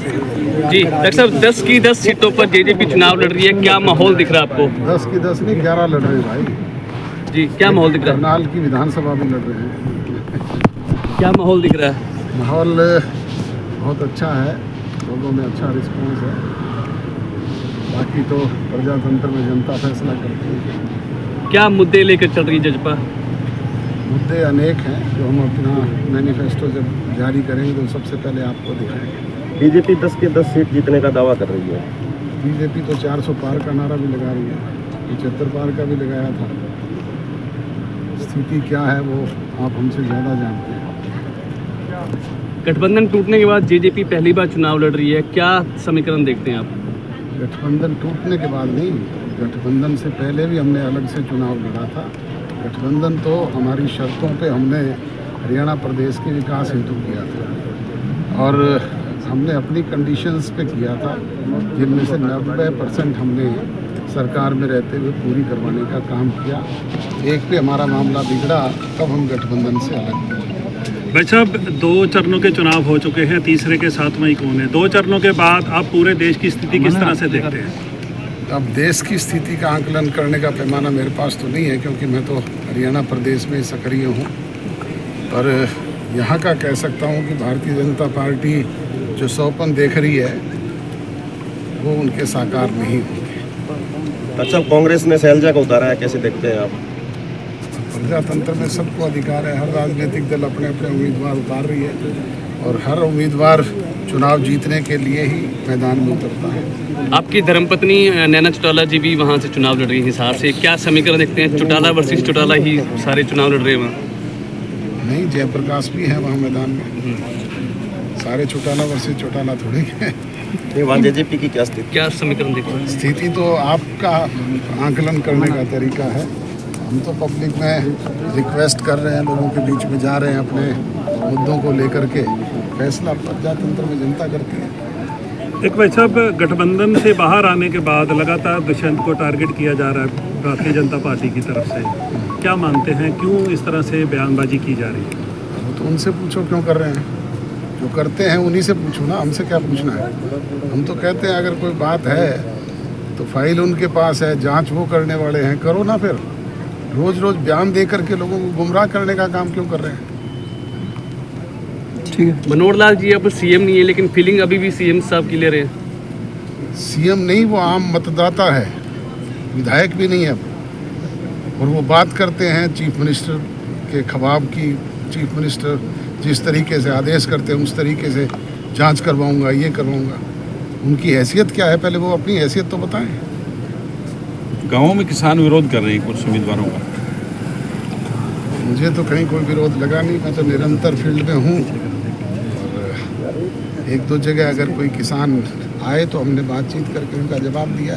जी doctor साहब, 10 की 10 सीटों पर जेजेपी चुनाव लड़ रही है, क्या माहौल दिख रहा है आपको? 10 की 10 नहीं, 11 लड़ रहे हैं भाई। जी, क्या माहौल दिख रहा है? करनाल की विधानसभा भी लड़ रहे हैं। क्या माहौल दिख रहा है? माहौल बहुत अच्छा है, लोगों में अच्छा रिस्पॉन्स है। बाकी तो प्रजातंत्र में जनता फैसला करती है। क्या मुद्दे लेकर चल रही है जजपा? मुद्दे अनेक हैं जो हम अपना मैनिफेस्टो जब जारी करेंगे तो सबसे पहले आपको दिखाएंगे। बीजेपी 10 के 10 सीट जीतने का दावा कर रही है। बीजेपी तो 400 पार का नारा भी लगा रही है, 75 पार का भी लगाया था। स्थिति क्या है वो आप हमसे ज़्यादा जानते हैं। गठबंधन टूटने के बाद जेजेपी पहली बार चुनाव लड़ रही है, क्या समीकरण देखते हैं आप? गठबंधन टूटने के बाद नहीं, गठबंधन से पहले भी हमने अलग से चुनाव लड़ा था। गठबंधन तो हमारी शर्तों पे हमने हरियाणा प्रदेश के विकास हेतु किया था और हमने अपनी कंडीशंस पे किया था, जिनमें से 90% हमने सरकार में रहते हुए पूरी करवाने का काम किया। एक पे हमारा मामला बिगड़ा, तब हम गठबंधन से अलग हुए। भाई साहब, 2 चरणों के चुनाव हो चुके हैं, तीसरे के 7वां ही कौन है? 2 चरणों के बाद आप पूरे देश की स्थिति किस तरह से देखते हैं? अब देश की स्थिति का आकलन करने का पैमाना मेरे पास तो नहीं है, क्योंकि मैं तो हरियाणा प्रदेश में सक्रिय हूँ। पर यहाँ का कह सकता हूँ कि भारतीय जनता पार्टी जो सौपन देख रही है वो उनके साकार नहीं होंगे। अच्छा, कांग्रेस ने शैलजा को उतारा है, कैसे देखते हैं आप? प्रजातंत्र में सबको अधिकार है, हर राजनीतिक दल अपने अपने उम्मीदवार उतार रही है और हर उम्मीदवार चुनाव जीतने के लिए ही मैदान में उतरता है। आपकी धर्मपत्नी नैना चौटाला जी भी वहाँ से चुनाव लड़ रही है हिसार से, क्या समीकरण देखते हैं? चौटाला वर्सेस चौटाला ही सारे चुनाव लड़ रहे हैं वहाँ? नहीं, जयप्रकाश भी है वहाँ मैदान में। सारे चौटाला वर्सेस चौटाला थोड़े हैं। वहाँ जेजेपी की क्या स्थिति? क्या समीकरण देखते हैं? स्थिति तो आपका आकलन करने का तरीका है। हम तो पब्लिक में रिक्वेस्ट कर रहे हैं, लोगों के बीच में जा रहे हैं, अपने मुद्दों को लेकर के। फैसला प्रजातंत्र में जनता करती है। एक भाई साहब, गठबंधन से बाहर आने के बाद लगातार दुष्यंत को टारगेट किया जा रहा है भारतीय जनता पार्टी की तरफ से, क्या मानते हैं क्यों इस तरह से बयानबाजी की जा रही है? वो तो उनसे पूछो क्यों कर रहे हैं, जो करते हैं उन्हीं से पूछो ना, हमसे क्या पूछना है। हम तो कहते हैं अगर कोई बात है तो फाइल उनके पास है, जांच वो करने वाले हैं, करो ना। फिर रोज रोज बयान दे करके लोगों को गुमराह करने का काम क्यों कर रहे हैं? ठीक है। मनोहर लाल जी अब सीएम नहीं है, लेकिन फीलिंग अभी भी सीएम साहब की ले रहे हैं। सीएम नहीं, वो आम मतदाता है, विधायक भी नहीं है। और वो बात करते हैं चीफ मिनिस्टर के खवाब की। चीफ मिनिस्टर जिस तरीके से आदेश करते हैं उस तरीके से जांच करवाऊंगा, ये करवाऊंगा। उनकी हैसियत क्या है, पहले वो अपनी हैसियत तो बताएं। गाँवों में किसान विरोध कर रहे हैं कुछ उम्मीदवारों का। मुझे तो कहीं कोई विरोध लगा नहीं, मैं तो निरंतर फील्ड में हूँ। और 1-2 जगह अगर कोई किसान आए तो हमने बातचीत करके उनका जवाब दिया है।